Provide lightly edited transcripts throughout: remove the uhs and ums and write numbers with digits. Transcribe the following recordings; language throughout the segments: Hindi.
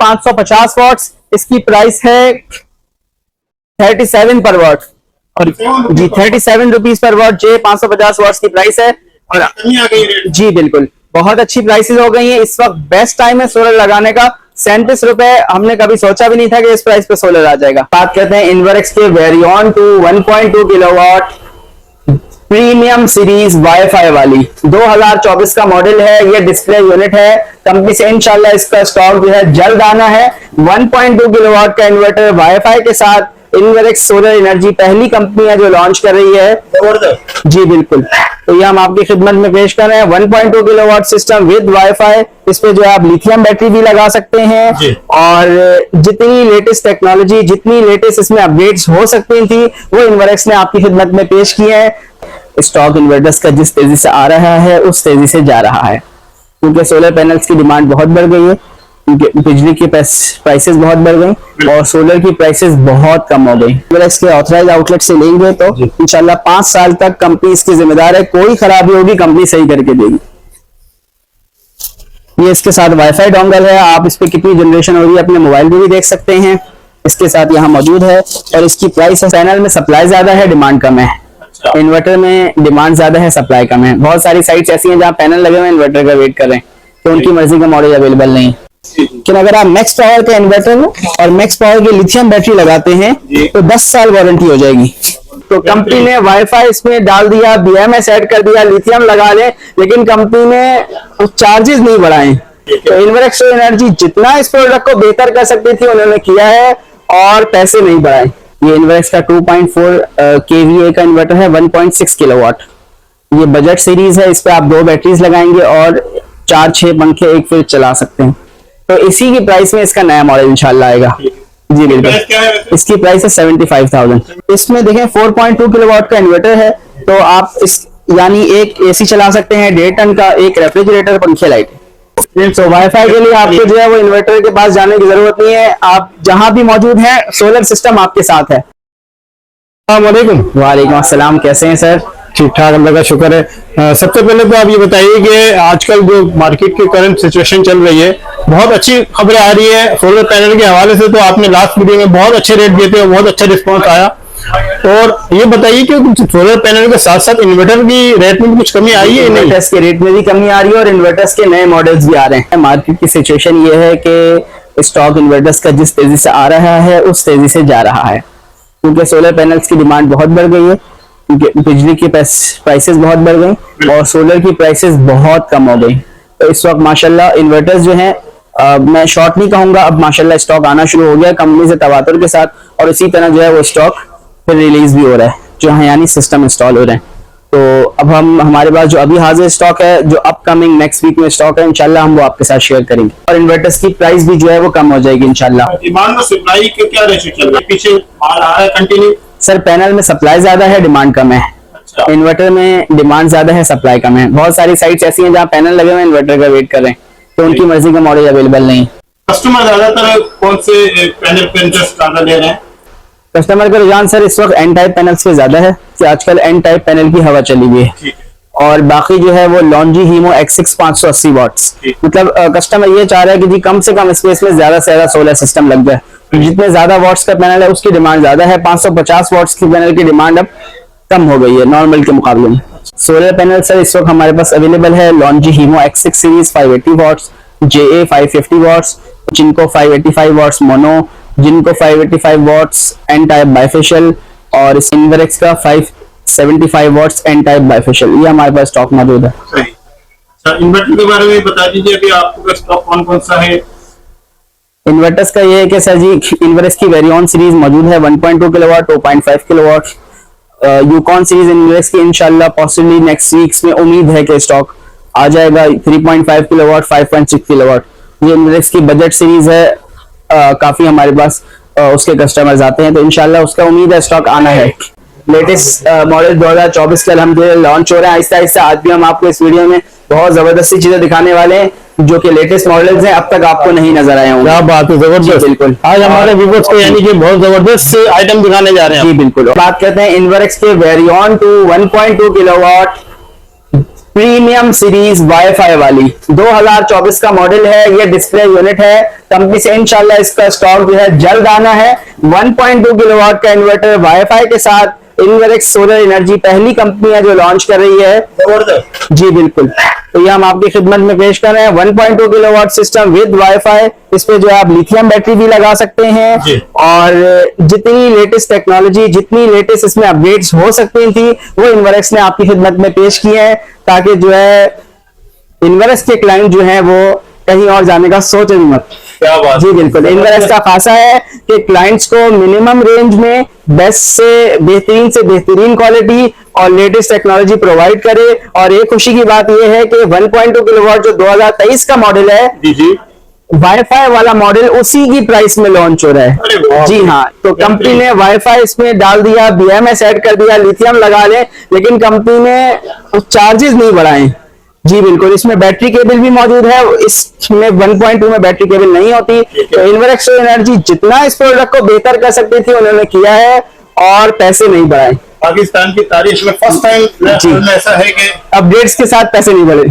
550 वॉट्स, इसकी प्राइस है 37 पर वॉट, और जी 37 रुपीज पर वॉट। जे 550 वॉट्स की प्राइस है। और जी बिल्कुल बहुत अच्छी प्राइसेस हो गई हैं इस वक्त। बेस्ट टाइम है सोलर लगाने का। 37 रुपए, हमने कभी सोचा भी नहीं था कि इस प्राइस पे सोलर आ जाएगा। बात करते हैं इनवर्क्स के वेरियन 2 1.2 किलोवाट प्रीमियम सीरीज वाईफाई वाली 2024 का मॉडल है। ये डिस्प्ले यूनिट है। कंपनी से इंशाल्लाह इसका स्टॉक जो है जल्द आना है। 1.2 किलोवाट का इन्वर्टर वाईफाई के साथ इनवर्क्स सोलर एनर्जी पहली कंपनी है जो लॉन्च कर रही है। जी बिल्कुल, तो ये हम आपकी खिदमत में पेश कर रहे हैं। 1.2 किलोवाट सिस्टम विद वाईफाई। इस पे जो है आप लिथियम बैटरी भी लगा सकते हैं, और जितनी लेटेस्ट टेक्नोलॉजी, जितनी लेटेस्ट इसमें अपडेट्स हो सकती थी, वो इनवर्क्स ने आपकी खिदमत में पेश की है। स्टॉक इन्वर्टर्स का जिस तेजी से आ रहा है उस तेजी से जा रहा है, क्योंकि सोलर पैनल्स की डिमांड बहुत बढ़ गई है, क्योंकि बिजली की प्राइसेस बहुत बढ़ गई और सोलर की प्राइसेस बहुत कम हो गई। इनवर्क्स के ऑथराइज आउटलेट से लेंगे तो इंशाल्लाह 5 साल तक कंपनी इसकी जिम्मेदार है। कोई खराबी होगी कंपनी सही करके देगी। ये इसके साथ वाईफाई डोंगल है। आप इस पे कितनी जनरेशन हो रही है अपने मोबाइल में भी देख सकते हैं। इसके साथ यहाँ मौजूद है, और इसकी प्राइस पैनल में सप्लाई ज्यादा है, डिमांड कम है। इन्वर्टर में डिमांड ज्यादा है, सप्लाई कम है। बहुत सारी साइट्स ऐसी हैं जहाँ पैनल लगे हुए इन्वर्टर का वेट कर रहे हैं, तो उनकी मर्जी का मॉडल अवेलेबल नहीं। लेकिन अगर आप मैक्स पावर का इन्वर्टर और मैक्स पावर की लिथियम बैटरी लगाते हैं तो 10 साल वारंटी हो जाएगी। तो कंपनी ने वाईफाई इसमें डाल दिया, BMS ऐड कर दिया, लिथियम लगा ले, लेकिन कंपनी ने चार्जेस नहीं बढ़ाए। तो इनवर्क्स एनर्जी जितना इस प्रोडक्ट को बेहतर कर सकती थी उन्होंने किया है, और पैसे नहीं बढ़ाए। ये इनवर्क्स का 2.4 kVA का इन्वर्टर है, 1.6 किलोवाट। ये बजट सीरीज है। इस पे आप 2 बैटरीज लगाएंगे और 4-6 पंखे एक फ्रिज चला सकते हैं। तो इसी की प्राइस में इसका नया मॉडल इंशाल्लाह आएगा। जी बिल्कुल, इसकी प्राइस है 75,000। इसमें देखें 4.2 किलोवाट का इन्वर्टर है, तो आप इस यानी एक AC चला सकते हैं, 1.5 टन का, एक रेफ्रिजरेटर, पंखे, लाइट। तो वाईफाई के लिए आपको जो है वो इन्वर्टर के पास जाने की जरूरत नहीं है। आप जहां भी मौजूद हैं सोलर सिस्टम आपके साथ है। वालेकुम अस्सलाम, कैसे हैं सर? ठीक ठाक, अल्लाह का शुक्र है। सबसे पहले तो आप ये बताइए कि आजकल जो मार्केट की करंट सिचुएशन चल रही है, बहुत अच्छी खबरें आ रही है सोलर पैनल के हवाले से। तो आपने लास्ट वीडियो में बहुत अच्छे रेट दिए थे और बहुत अच्छा रिस्पॉन्स आया। और ये बताइए कि सोलर पैनल के साथ साथ इन्वर्टर की रेट में कुछ कमी आई है? इन्वर्टर्स के रेट में भी कमी आ रही है और इन्वर्टर्स के नए मॉडल्स भी आ रहे हैं। मार्केट की सिचुएशन ये है कि स्टॉक इन्वर्टर्स का जिस तेजी से आ रहा है उस तेजी से जा रहा है, क्योंकि सोलर पैनल्स की डिमांड बहुत बढ़ गई है, क्योंकि बिजली की प्राइसेस बहुत बढ़ गई और सोलर की प्राइसेस बहुत कम हो गई। तो इस वक्त माशाल्लाह इन्वर्टर्स जो हैं, मैं शॉर्ट नहीं कहूंगा, अब माशाल्लाह स्टॉक आना शुरू हो गया कंपनी से तवातुर के साथ, और इसी तरह जो है वो स्टॉक फिर रिलीज भी हो रहा है, जो है यानी सिस्टम इंस्टॉल हो रहे हैं। तो अब हमारे पास जो अभी हाजिर स्टॉक है, जो अपकमिंग नेक्स्ट वीक में स्टॉक है, इंशाल्लाह हम वो आपके साथ शेयर करेंगे। और इन्वर्टर्स की प्राइस भी जो है वो कम हो जाएगी इंशाल्लाह। डिमांड और सप्लाई के क्या रेशियो चल रहा है? पीछे माल आ रहा है कंटिन्यू? सर पैनल में सप्लाई ज्यादा है, डिमांड कम है। इन्वर्टर में डिमांड ज्यादा है, सप्लाई कम है। बहुत सारी साइट्स ऐसी हैं जहाँ पैनल लगे हुए इन्वर्टर का वेट कर रहे हैं, तो उनकी मर्जी का मॉडल अवेलेबल नहीं। कस्टमर ज्यादातर कौन से पैनल पे इंटरेस्ट ज्यादा ले रहे हैं? कस्टमर का रुझान सर इस वक्त एन टाइप पैनल्स पे ज्यादा है, कि आजकल एन टाइप पैनल की हवा चली हुई है। और बाकी जो है वो लॉन्जी हीमो X6 580 वॉट्स। मतलब कस्टमर ये चाह रहा है कि जी कम से कम स्पेस में ज्यादा से ज्यादा सोलर सिस्टम लग जाए। जितने ज्यादा वॉट्स का पैनल है उसकी डिमांड ज्यादा है। 550 वॉट्स की पैनल की डिमांड अब कम हो गई है नॉर्मल के मुकाबले में। सोलर पैनल सर इस वक्त हमारे पास अवेलेबल है Longi Himo X6 series 580 watts, JA 550 watts, जिनको 585 वॉट्स मोनो, जिनको 585 वॉट्स एन टाइप बाइफेशियल, और इनवर्क्स का 575 वॉट्स एन टाइप बाइफेशियल, ये हमारे पास स्टॉक मौजूद है। सर इन्वर्टर के बारे में बता दीजिए अभी आपको स्टॉक कौन कौन सा है? इन्वर्टर्स का ये है कि सर जी इनवर्क्स की वेरियन सीरीज मौजूद है 1.2 किलोवाट, 2.5 किलोवाट। यूकॉन सीरीज इन्वर्क्स की इंशाल्लाह पॉसिबली नेक्स्ट वीक्स में उम्मीद है कि स्टॉक आ जाएगा 3.5 किलोवाट, 5.6 किलोवाट। ये इन्वर्क्स की बजट सीरीज है, काफी हमारे पास उसके कस्टमर्स आते हैं, तो इंशाल्लाह उसका उम्मीद है स्टॉक आना है। लेटेस्ट मॉडल 2024 के अल्हम्दुलिल्लाह लॉन्च हो रहे हैं आहिस्ता आहिस्ता। आज भी हम आपको इस वीडियो में बहुत जबरदस्ती चीजें दिखाने वाले हैं जो कि लेटेस्ट मॉडल्स हैं, अब तक आपको नहीं नजर आए होंगे। क्या बात है, जबरदस्त। बिल्कुल, आज हमारे व्यूअर्स को यानी कि बहुत जबरदस्त आइटम दिखाने जा रहे हैं। जी बिल्कुल। बात करते हैं इनवर्क्स के वेरियन 2 1.2 किलोवाट प्रीमियम सीरीज वाईफाई वाली 2024 का मॉडल है। ये डिस्प्ले यूनिट है। कंपनी से इंशाल्लाह इसका स्टॉक जो है जल्द आना है। 1.2 किलोवाट का इन्वर्टर वाईफाई के साथ इनवेरेक्स सोलर एनर्जी पहली कंपनी है जो लॉन्च कर रही है। जी बिल्कुल, तो ये हम आपकी खिदमत में पेश कर रहे हैं। 1.2 किलोवाट सिस्टम विद वाईफाई। इस पे जो है आप लिथियम बैटरी भी लगा सकते हैं और जितनी लेटेस्ट टेक्नोलॉजी, जितनी लेटेस्ट इसमें अपडेट्स हो सकती थी वो इनवेरेक्स ने आपकी खिदमत में पेश की है, ताकि जो है इनवेरेक्स के क्लाइंट जो है वो कहीं और जाने का सोचे भी मत। क्या बात। जी बिल्कुल, इनवेरेक्स का खासा है कि क्लाइंट्स को मिनिमम रेंज में बेस्ट से बेहतरीन क्वालिटी और लेटेस्ट टेक्नोलॉजी प्रोवाइड करे। और एक खुशी की बात यह है कि 1.2 किलोवाट जो 2023 का मॉडल है, जी वाईफाई वाला मॉडल उसी की प्राइस में लॉन्च हो रहा है। जी हाँ, तो कंपनी ने वाईफाई इसमें डाल दिया, BMS ऐड कर दिया, लिथियम लगा ले, लेकिन कंपनी ने चार्जेस नहीं बढ़ाए। जी बिल्कुल, इसमें बैटरी केबल भी मौजूद है। इसमें 1.2 में बैटरी केबल नहीं होती। तो इनवेरेक्स एनर्जी जितना इस प्रोडक्ट को बेहतर कर सकती थी उन्होंने किया है और पैसे नहीं बढ़ाए। पाकिस्तान की तारीख में फर्स्ट टाइम ऐसा है कि अपडेट्स के साथ पैसे नहीं बढ़े।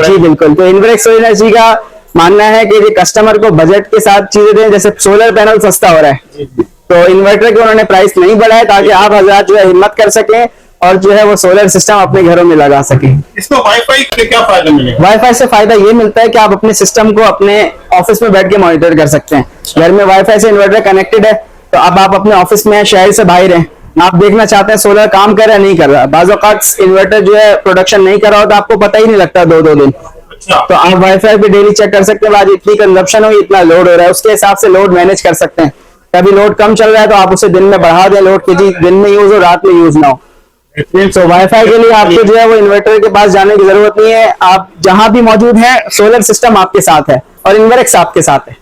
जी बिल्कुल, तो इनवेरेक्स एनर्जी का मानना है कि कस्टमर को बजट के साथ चीजें दें। जैसे सोलर पैनल सस्ता हो रहा है, तो इन्वर्टर के उन्होंने प्राइस नहीं बढ़ाया ताकि आप हजरात जो है हिम्मत कर सकें और जो है वो सोलर सिस्टम अपने घरों में लगा सके। इसको वाईफाई से क्या फायदा मिलेगा? वाईफाई से फायदा ये मिलता है कि आप अपने सिस्टम को अपने ऑफिस में बैठ के मॉनिटर कर सकते हैं। घर में वाईफाई से इन्वर्टर कनेक्टेड है, तो अब आप अपने ऑफिस में शहर से बाहर हैं, आप देखना चाहते हैं सोलर काम कर रहा है नहीं कर रहा। बाज़ औक़ात इन्वर्टर जो है प्रोडक्शन नहीं कर रहा होता, आपको पता ही नहीं लगता दो दिन। तो आप वाईफाई पे डेली चेक कर सकते हैं, आज इतनी कंजप्शन हुई, इतना लोड हो रहा है, उसके हिसाब से लोड मैनेज कर सकते हैं। कभी लोड कम चल रहा है तो आप उसे दिन में बढ़ा दें लोड की, दिन में यूज हो रात में यूज ना हो। तो वाईफाई के लिए आपको जो है वो इन्वर्टर के पास जाने की जरूरत नहीं है। आप जहां भी मौजूद हैं सोलर सिस्टम आपके साथ है और इन्वेरेक्स आपके साथ है।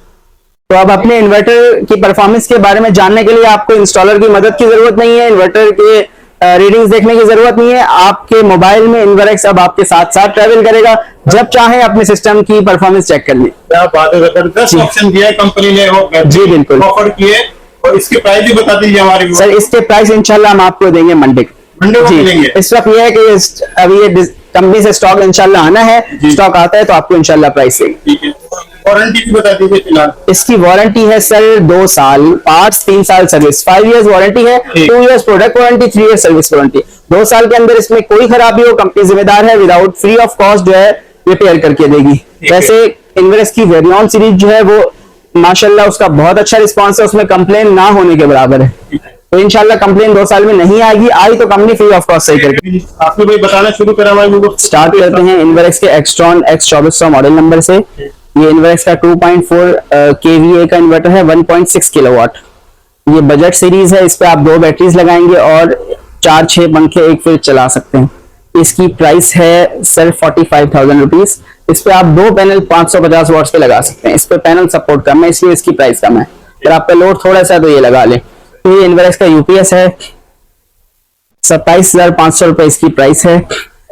तो अब अपने इन्वर्टर की परफॉर्मेंस के बारे में जानने के लिए आपको इंस्टॉलर की मदद की जरूरत नहीं है, इन्वर्टर के रीडिंग्स देखने की जरूरत नहीं है। आपके मोबाइल में इन्वेरेक्स अब आपके साथ साथ ट्रेवल करेगा, जब चाहे अपने सिस्टम की परफॉर्मेंस चेक कर ली। क्या बात है, जबरदस्त ऑप्शन दिया है कंपनी ने, वो जी बिल्कुल ऑफर किए। और इसके प्राइस भी बता दीजिए हमारे सर। इसके प्राइस इंशाल्लाह हम आपको देंगे मंडे को मिलेंगे। इस वक्त ये है कि अभी ये कंपनी से स्टॉक इंशाल्लाह आना है, स्टॉक आता है तो आपको इंशाल्लाह प्राइस देंगे। वारंटी भी बता दीजिए फिलहाल। इसकी वारंटी है सर 2 साल, पार्ट्स 3 साल सर्विस, 5 इयर्स वारंटी है, 2 years product warranty, 3 years service warranty. 2 साल के अंदर इसमें कोई खराबी हो कंपनी जिम्मेदार है, विदाउट फ्री ऑफ कॉस्ट जो है रिपेयर करके देगी। वैसे इन्वेरेक्स की वेरियन सीरीज जो है वो माशाल्लाह उसका बहुत अच्छा रिस्पॉन्स है, उसमें कंप्लेन ना होने के बराबर है। तो इंशाल्लाह कंप्लेन 2 साल में नहीं आएगी, आई तो कंपनी फ्री ऑफ कॉस्ट सही करके। आपने भाई बताना शुरू करा हमारे स्टार्ट करते हैं इन्वेरेक्स के एक्सट्रॉन X2400 मॉडल नंबर से। ये इन्वेरेक्स का 2.4 kVA का इन्वर्टर है, 1.6 किलोवाट। ये बजट सीरीज है, इस पे आप 2 बैटरीज लगाएंगे और 4-6 पंखे एक फिर चला सकते हैं। इसकी प्राइस है सर 45,000 रुपीज। इस पे आप 2 पैनल 550 वॉट्स पे लगा सकते हैं। इस पे पैनल सपोर्ट कम है इसलिए इसकी प्राइस कम है। अगर आपका लोड थोड़ा सा तो ये लगा ले। तो ये इन्वेरेक्स का UPS है, 27,500 रुपए इसकी प्राइस है।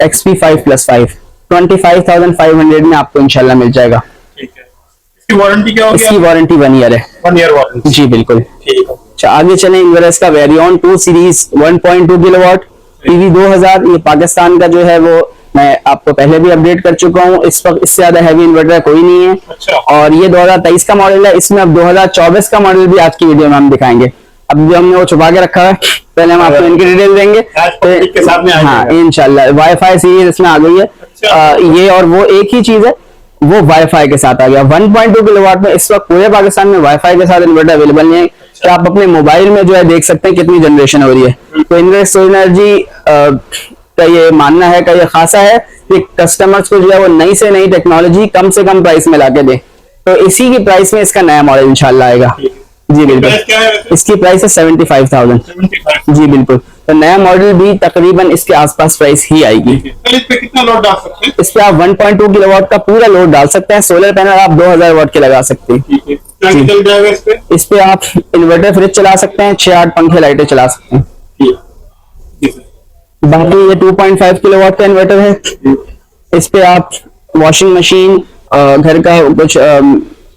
XP5+5 25,500 में आपको इंशाल्लाह मिल जाएगा। इसकी वारंटी क्या होगी? इसकी वारंटी 1 ईयर है। 1 ईयर वारंटी। जी बिल्कुल। ठीक है। अच्छा आगे चले, इन्वेरेक्स का वेरियन 2 सीरीज 1.2 किलोवाट PV 2000। ये पाकिस्तान का जो है वो मैं आपको पहले भी अपडेट कर चुका हूँ। इस वक्त इससे ज्यादा हैवी इन्वर्टर कोई नहीं है। अच्छा। और ये 2023 का मॉडल है। इसमें अब 2024 का मॉडल भी आज की वीडियो में हम दिखाएंगे। अब जो हमने वो छुपा के रखा है, पहले हम आपको इनकी डिटेल देंगे के सामने। हाँ इंशाल्लाह। वाईफाई सीरीज इसमें आ गई है। ये और वो एक ही चीज है, वो वाईफाई के साथ आ गया। 1.2 किलोवाट में इस वक्त पूरे पाकिस्तान में वाईफाई के साथ इन्वर्टर अवेलेबल नहीं है कि आप अपने मोबाइल में जो है देख सकते हैं कितनी जनरेशन हो रही है। तो इन्वेरेक्स एनर्जी का ये मानना है का ये खासा है कि कस्टमर्स को जो है वो नई से नई टेक्नोलॉजी कम से कम प्राइस में लाके दे। तो इसी की प्राइस में इसका नया मॉडल इंशाल्लाह आएगा। जी बिल्कुल। इसकी प्राइस है 75,000। जी बिल्कुल। तो नया मॉडल भी तकरीबन इसके आसपास प्राइस ही आएगी। इस पे कितना लोड डाल सकते हैं? इस पे आप 1.2 किलोवाट का पूरा लोड डाल सकते हैं। सोलर पैनल आप 2000 वाट के लगा सकते हैं। इस पे आप इन्वर्टर फ्रिज चला सकते हैं, 6-8 पंखे लाइटें चला सकते हैं। बाकी ये 2.5 किलोवाट का इन्वर्टर है। इस पे आप वॉशिंग मशीन, घर का कुछ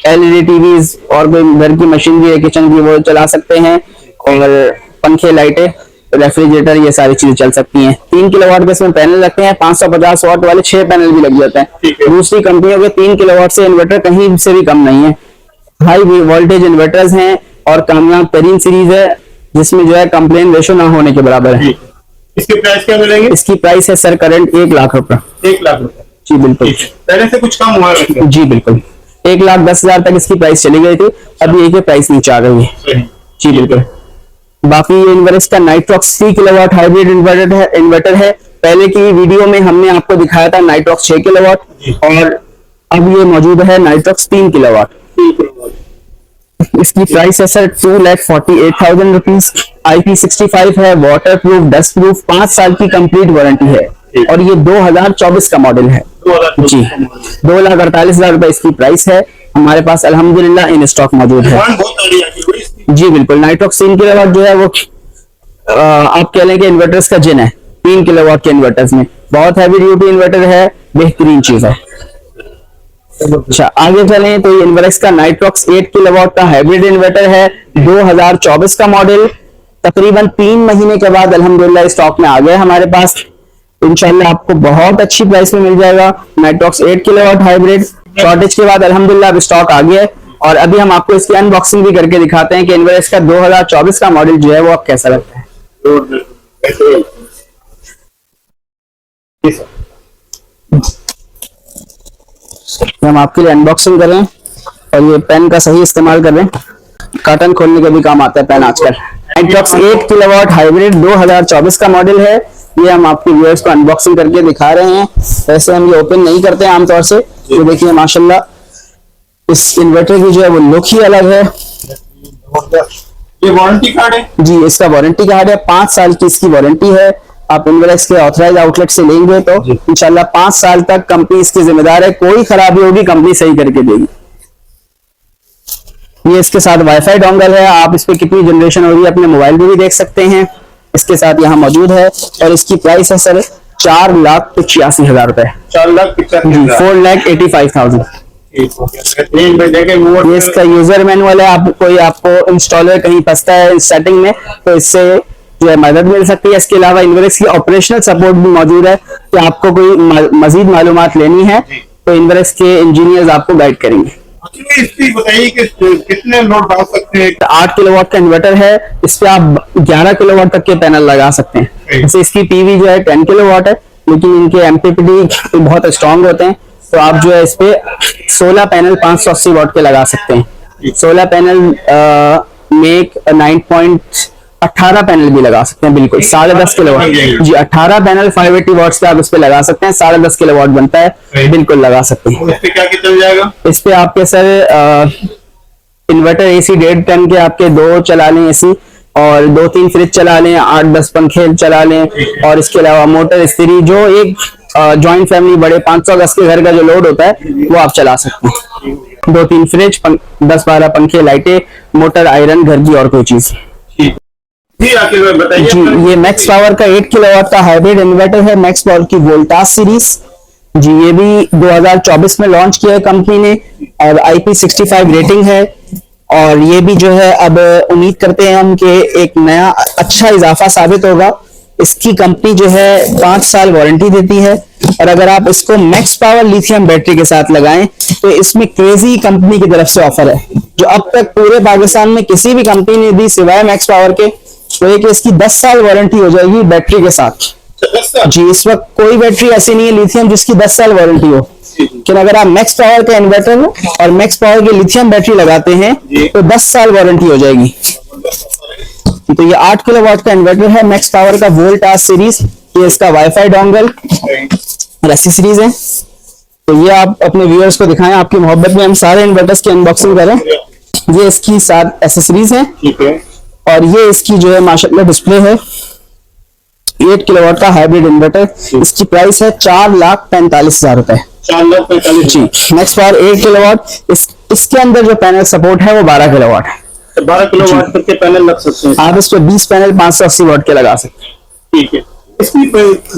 LED टीवीज और कोई घर की मशीन भी है किचन की, वो चला सकते हैं। और पंखे लाइटें रेफ्रिजरेटर, ये सारी चीजें चल सकती हैं। 3 किलोवाट के इसमें पैनल रखते हैं, 550 वाट वाले 6 पैनल भी लग जाते हैं। दूसरी कंपनियों के 3 किलोवाट से इन्वर्टर कहीं से भी कम नहीं है। हाई वोल्टेज इन्वर्टर्स हैं और कामयाब तरीन सीरीज है, जिसमें जो है कंप्लेन रेशो ना होने के बराबर है। इसके प्राइस क्या मिलेंगे? इसकी प्राइस है सर करंट 1 लाख रुपए। 1 लाख रुपए? जी बिल्कुल। पहले से कुछ कम हुआ है? जी बिल्कुल, 1,10,000 तक इसकी प्राइस चली गई थी, अभी एक प्राइस नीचे आ गई है। जी बिल्कुल। बाकी ये इन्वर्टर का नाइट्रॉक्स 3 किलोवाट हाइब्रिड इन्वर्टर है। पहले की वीडियो में हमने आपको दिखाया था नाइट्रॉक्स 6 किलोवाट और अब ये मौजूद है नाइट्रॉक्स 3 किलोवाट। इसकी प्राइस है सर 2,48,000 रुपीज। IP65 है, वाटर प्रूफ, डस्ट प्रूफ, 5 साल की कंप्लीट वारंटी है और ये 2024 का मॉडल है। जी 2,48,000 रुपए इसकी प्राइस है। हमारे पास अल्हम्दुलिल्लाह इन स्टॉक मौजूद है। जी बिल्कुल। नाइट्रॉक्स 3 किलोवाट जो है वो आप कह लें कि इन्वर्टर्स का जिन है। 3 किलोवाट के इन्वर्टर्स में बहुत हैवी ड्यूटी इन्वर्टर है, बेहतरीन चीज है। अच्छा आगे चलें तो ये इन्वर्टर का नाइट्रॉक्स 8 किलोवाट का हाइब्रिड इन्वर्टर है, 2024 का मॉडल। तकरीबन 3 महीने के बाद अल्हम्दुलिल्लाह स्टॉक में आ गया हमारे पास। इंशाल्लाह आपको बहुत अच्छी प्राइस में मिल जाएगा। नाइट्रॉक्स 8 किलोवाट हाइब्रिड शॉर्टेज के बाद अल्हम्दुलिल्लाह स्टॉक आ गया है और अभी हम आपको इसकी अनबॉक्सिंग भी करके दिखाते हैं कि इन्वर्टर का 2024 का मॉडल जो है वो अब कैसा लगता है। हम आपके लिए अनबॉक्सिंग करें और ये पेन का सही इस्तेमाल करें, कार्टन खोलने के भी काम आता है पेन आजकल। नाइट्रॉक्स 8 किलोवाट हाइब्रिड 2024 का मॉडल है। ये हम आपके व्यूअर्स को अनबॉक्सिंग करके दिखा रहे हैं। वैसे हम ये ओपन नहीं करते हैं आमतौर से। तो देखिए माशाल्लाह इस इन्वर्टर की जो है वो लुक ही अलग है। ये वारंटी कार्ड है? जी इसका वारंटी कार्ड है, 5 साल की इसकी वारंटी है। आप इन्वर्टर के ऑथराइज आउटलेट से लेंगे तो इंशाल्लाह 5 साल तक कंपनी इसकी जिम्मेदार है। कोई खराबी होगी कंपनी सही करके देगी। ये इसके साथ वाईफाई डोंगल है, आप इस पे कितनी जनरेशन हो रही है अपने मोबाइल में भी देख सकते हैं। इसके साथ यहाँ मौजूद है और इसकी प्राइस है सर 4,85,000 रुपए। 4,85,000? 4,85,000। ये इसका यूजर मैनुअल है। आपको इंस्टॉलर कहीं फंसता है सेटिंग में तो इससे जो है मदद मिल सकती है। इसके अलावा इन्वर्टर की ऑपरेशनल सपोर्ट भी मौजूद है कि आपको कोई मजीद मालूमात लेनी है तो इन्वर्टर के इंजीनियर्स आपको गाइड करेंगे। बताइए कि कितने लोड डाल सकते हैं? 8 किलोवाट का इन्वर्टर है, इस पे आप 11 किलोवाट तक के पैनल लगा सकते हैं। जैसे इसकी पीवी जो है 10 किलोवाट है, लेकिन इनके एमपीपीटी बहुत स्ट्रॉन्ग होते हैं तो आप जो है इस पे 16 पैनल 580 वाट के लगा सकते हैं। 16 पैनल में 9.18 पैनल भी लगा सकते हैं। बिल्कुल 10.5 किलोवाट। जी 18 पैनल 580 वाट्स के आप इस पे लगा सकते हैं। 10.5 किलोवाट बनता है, बिल्कुल लगा सकते हैं। इस पे क्या कितना जाएगा? इस पे आपके सर इन्वर्टर एसी 1.5 टन के आपके 2 चला लें एसी और 2-3 फ्रिज चला लें, 8-10 पंखे चला लें और इसके अलावा मोटर इस्त्री जो एक जॉइंट फैमिली बड़े 500 गज के घर का जो लोड होता है वो आप चला सकते हैं। 2-3 फ्रिज, 10-12 पंखे, लाइटें, मोटर, आयरन, घर की और कोई चीज। बताइए। जी ये मैक्स पावर का 8 किलोवाट का हाइब्रिड इन्वर्टर है, मैक्स पावर की वोल्टास सीरीज। जी ये भी 2024 में लॉन्च किया है कंपनी ने और IP65 रेटिंग है और ये भी जो है अब उम्मीद करते हैं हम कि एक नया अच्छा इजाफा साबित होगा। इसकी कंपनी जो है 5 साल वारंटी देती है और अगर आप इसको मैक्स पावर लिथियम बैटरी के साथ लगाएं तो इसमें क्रेजी कंपनी की तरफ से ऑफर है जो अब तक पूरे पाकिस्तान में किसी भी कंपनी ने दी सिवाय मैक्स पावर के। तो एक इसकी 10 साल वारंटी हो जाएगी बैटरी के साथ। जी इस वक्त कोई बैटरी ऐसी नहीं है लिथियम जिसकी 10 साल वारंटी हो, लेकिन अगर आप मैक्स पावर का इन्वर्टर और मैक्स पावर की लिथियम बैटरी लगाते हैं तो 10 साल वारंटी हो जाएगी। तो ये 8 किलोवाट का इन्वर्टर है, मैक्स पावर का वोल्टास सीरीज। ये इसका वाईफाई डोंगल ऐसी सीरीज है। तो ये आप अपने व्यूअर्स को दिखाएं, आपकी मोहब्बत में हम सारे इन्वर्टर्स की अनबॉक्सिंग करें। ये इसकी 7 एसेसरीज है और ये इसकी जो है माशाल्लाह डिस्प्ले है। 8 किलोवाट का हाइब्रिड इन्वर्टर, इसकी प्राइस है 4,45,000 रुपए। 4,45,000 जी मैक्स पावर 8 किलोवाट। इसके अंदर जो पैनल सपोर्ट है वो 12 किलोवाट है। 12 किलोवाट तक के पैनल लग सकते हैं। आप इस पे 20 पैनल 580 वाट के लगा सकते हैं। ठीक है। इसकी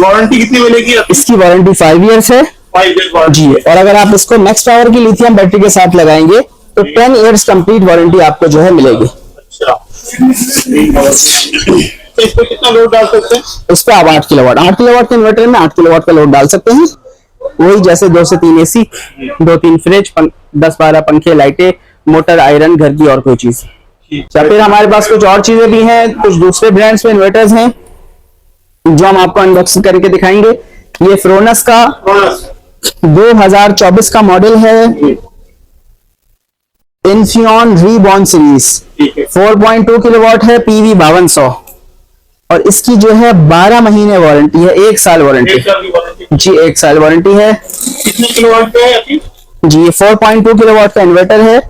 वारंटी कितनी मिलेगी? इसकी वारंटी 5 ईयर्स है। 5 ईयर जी और अगर आप इसको मैक्स पावर की लिथियम बैटरी के साथ लगाएंगे तो 10 ईयर्स कंप्लीट वारंटी आपको जो है मिलेगी। अच्छा तो इस पे कितना लोड डाल सकते हैं? इस पे आप 8 किलोवाट के इन्वर्टर में 8 किलोवाट का लोड डाल सकते हैं। वही जैसे 2 से 3 एसी, 2-3 फ्रिज, 10-12 पंखे, लाइटें, मोटर, आयरन, घर की और कोई चीज। या फिर हमारे पास कुछ और चीजें भी हैं, कुछ दूसरे ब्रांड्स में इन्वर्टर्स हैं जो हम आपको अनबॉक्सिंग करके दिखाएंगे। ये फ्रोनस का 2024 का मॉडल है, इन्फियन रीबॉर्न सीरीज, 4.2 किलोवाट है, पीवी 5200, और इसकी जो है 12 महीने वारंटी है, 1 साल वारंटी जी, 1 साल वारंटी है। कितने किलोवाट का है आपकी? जी, ये 4.2 किलोवाट का इन्वर्टर है।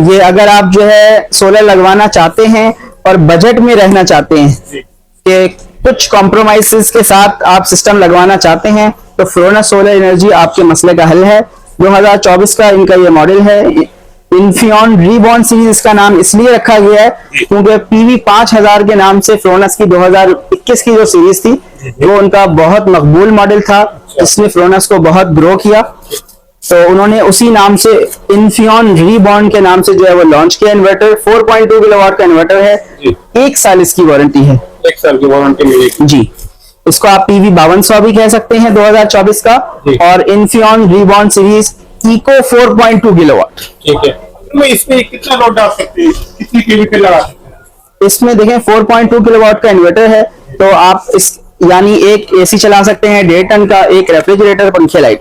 ये अगर आप जो है सोलर लगवाना चाहते हैं और बजट में रहना चाहते हैं कि कुछ कॉम्प्रोमाइजेस के साथ आप सिस्टम लगवाना चाहते हैं, तो फ्रोनस सोलर एनर्जी आपके मसले का हल है। 2024 का इनका ये मॉडल है, इन्फियन रीबॉर्न सीरीज इसका नाम इसलिए रखा गया है क्योंकि पीवी 5000 के नाम से फ्रोनस की 2021 की जो सीरीज थी वो उनका बहुत मकबूल मॉडल था, इसने फ्रोनस को बहुत ग्रो किया, तो उन्होंने उसी नाम से इन्फियन रीबॉर्न के नाम से जो है वो लॉन्च किया इन्वर्टर। 4.2 किलोवाट का इन्वर्टर है, 1 साल इसकी वारंटी है। 1 साल की वारंटी मिलेगी जी। इसको आप पीवी 5200 भी कह सकते हैं 2024 का, और इन्फियन रीबॉर्न सीरीज इको 4.2 किलोवाट। ठीक है। तो इसमें कितना लोड डाल सकते हैं, कितनी केवी पे लगा सकते हैं? इसमें देखें 4.2 किलोवाट का इन्वर्टर है, तो आप इस यानी एक एसी चला सकते हैं 1.5 टन का, एक रेफ्रिजरेटर, पंखे, लाइट।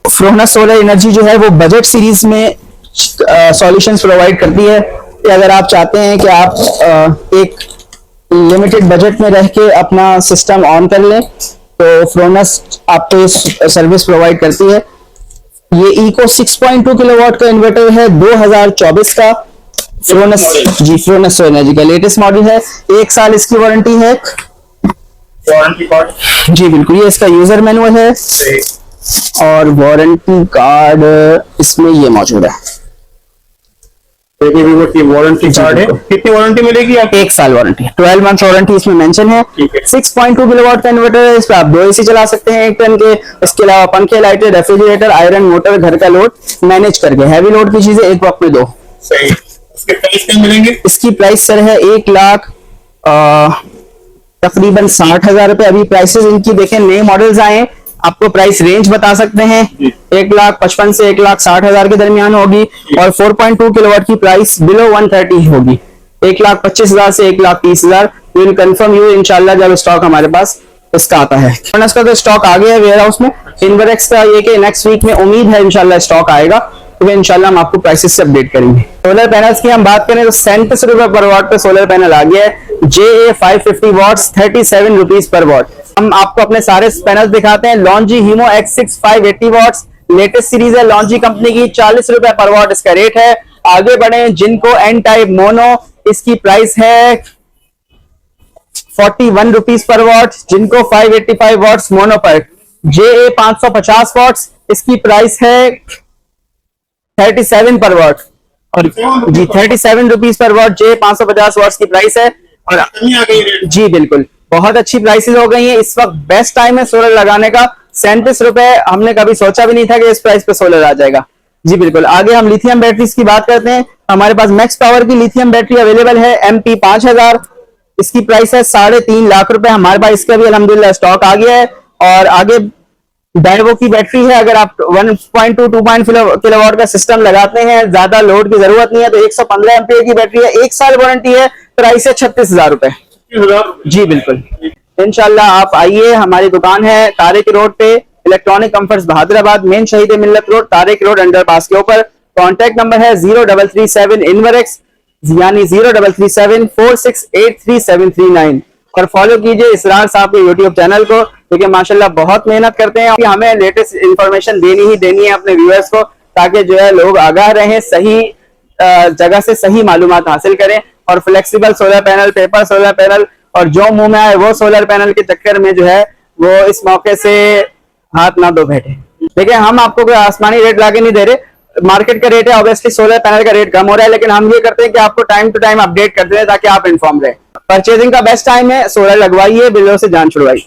फ्रोनस सोलर एनर्जी जो है वो बजट सीरीज में सॉल्यूशंस प्रोवाइड करती है कि अगर आप चाहते हैं कि आप एक लिमिटेड बजट में रह के अपना सिस्टम ऑन कर लें, तो फ्रोनस आपको इस सर्विस प्रोवाइड करती है। ये इको 6.2 किलोवाट का इन्वर्टर है, 2024 का, फ्रोनस जी, फ्रोनस सोलर एनर्जी का लेटेस्ट मॉडल है, 1 साल इसकी वारंटी है। Warranty card? जी बिल्कुल, ये इसका यूजर मैनुअल है और वारंटी कार्ड इसमें ये मौजूद है। वारंटी कार्ड है, कितनी वारंटी मिलेगी आपको? 1 साल वारंटी, 12 मंथ वारंटी इसमें मेंशन है। 6.2 किलोवाट का इन्वर्टर है, इस पर आप 2 एसी चला सकते हैं 1 टन के, इसके अलावा पंखे, लाइटें, रेफ्रिजरेटर, आयरन, मोटर, घर का लोड मैनेज करके, हैवी लोड की चीजें एक वक्त में 2। सही। इसके प्राइस क्या मिलेंगे? इसकी प्राइस सर है 1 लाख तकरीबन 60,000 रुपए। अभी प्राइसेस इनकी देखें, नए मॉडल्स आए, आपको प्राइस रेंज बता सकते हैं, 1,55,000 से 1,60,000 के दरमियान होगी, और 4.2 किलोवाट की प्राइस बिलो 130 होगी, 1,25,000 से 1,30,000। विल कंफर्म यू इंशाल्लाह जब स्टॉक हमारे पास इसका आता है। फ्रोनस का तो स्टॉक आ गया है वेयर हाउस में। इन्वरेक्स का ये कि नेक्स्ट वीक में उम्मीद है इंशाल्लाह स्टॉक आएगा, तो इंशाल्लाह हम आपको प्राइसेस से अपडेट करेंगे। सोलर पैनल्स की हम बात करें तो 37 रुपए पर वॉट पे सोलर पैनल आ गया है, JA 550 वॉट्स, 37 रुपीज पर वॉट। हम आपको अपने सारे पैनल दिखाते हैं। Longi Himo X6 580 watts, latest series है लॉन्जी कंपनी की, 40 रुपए पर वॉट इसका रेट है। आगे बढ़े, जिनको एन टाइप मोनो, इसकी प्राइस है 41 रुपीज पर वॉट। जिनको 585 वॉट्स मोनो पर, JA 550 वॉट्स, इसकी प्राइस है 37 पर वॉट, और जी 37 रुपीज पर वॉट। JA 550 वॉट्स की प्राइस है, और जी बिल्कुल बहुत अच्छी प्राइसेस हो गई हैं। इस वक्त बेस्ट टाइम है सोलर लगाने का। 37 रुपए, हमने कभी सोचा भी नहीं था कि इस प्राइस पे सोलर आ जाएगा। जी बिल्कुल। आगे हम लिथियम बैटरीज की बात करते हैं। हमारे पास मैक्स पावर की लिथियम बैटरी अवेलेबल है, MP 5000, इसकी प्राइस है 3.5 लाख रुपए। हमारे पास इसका भी अल्हम्दुलिल्लाह स्टॉक आ गया है। और आगे डाइवो की बैटरी है, अगर आप 1.2 किलोवाट का सिस्टम लगाते हैं, ज्यादा लोड की जरूरत नहीं है, तो 115 एम्पीयर की बैटरी है, 1 साल वारंटी है, प्राइस है 36,000 रुपए। जी बिल्कुल। इंशाल्लाह आप आइए, हमारी दुकान है तारिक रोड पे, इलेक्ट्रॉनिक कंफर्ट्स बहादुराबाद, मेन शहीद मिल्लत रोड, तारिक रोड अंडरपास के ऊपर। कॉन्टैक्ट नंबर है 0337 इनवरेक्स, यानी 0337 4683 और फॉलो कीजिए इसरार साहब के यूट्यूब चैनल को, क्योंकि माशाल्लाह बहुत मेहनत करते हैं। हमें लेटेस्ट इंफॉर्मेशन देनी ही देनी है अपने व्यूअर्स को, ताकि जो है लोग आगाह रहें, सही जगह से सही मालूमात हासिल करें। और flexible solar panel, paper solar panel, और जो मुंह में आए वो सोलर पैनल के चक्कर में जो है वो इस मौके से हाथ ना धो बैठे। देखिए, हम आपको कोई आसमानी रेट लाके नहीं दे रहे, मार्केट का रेट है, ऑब्वियसली सोलर पैनल का रेट कम हो रहा है, लेकिन हम ये करते हैं कि आपको टाइम टू टाइम अपडेट करते हैं ताकि आप इन्फॉर्म रहे। परचेजिंग का बेस्ट टाइम है, सोलर लगवाइए, बिलों से जान छुड़वाइए।